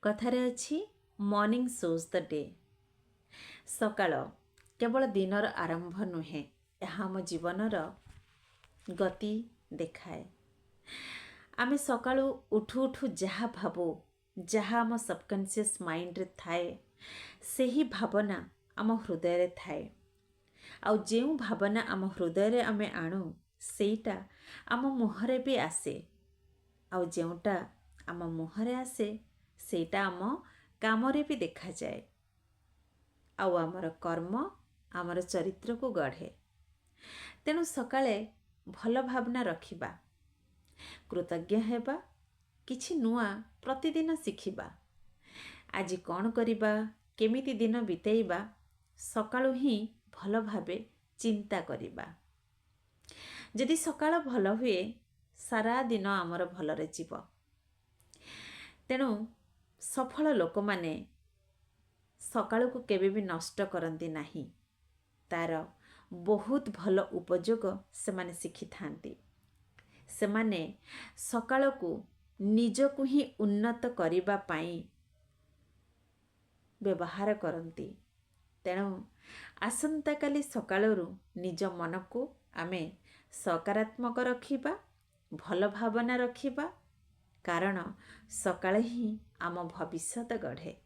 कथारे अछि morning shows the day. सकाळ केवल दिनर आरंभ नुहे, यह आम जीवनर गति देखाए। आमे सकाळू उठू उठू जहाँ भावु, जहाँ आम सबकॉन्शियस माइंड रे थाए, सेही भावना आम हृदय रे थाए। आउ जेउ भावना आम हृदय रे आमे आणु सेईटा आम मुहरे भी आसे। आउ जेउटा आम मुहरे आसे सेटा आम कामरे भी देखा जाए। आउ आमर कर्म आमर चरित्र को गढ़े। तेणु सकाळे भल भावना रखिबा, कृतज्ञ हेबा, किछि नुआ प्रतिदिन शिखिबा। आज कौन करिबा, केमिति दिन बितेइबा, सकाळु ही भल भावे चिंता करिबा। यदि सकाळ भल हुए, सारा दिन आमर भलरे जीव। तेणु सफल लोक माने सकाळु को केबे भी नष्ट करंती नाही, तार बहुत भल उपयोग से माने शिखि थांती। से माने सकाळ को निज को ही उन्नत करिबा पाई व्यवहार करंती। तेणु आसंता काली सकाळरू निज मन को आमे सकारात्मक रखिबा, भल भावना रखिबा, कारण सकाळ ही आम भविष्यत गढ़े।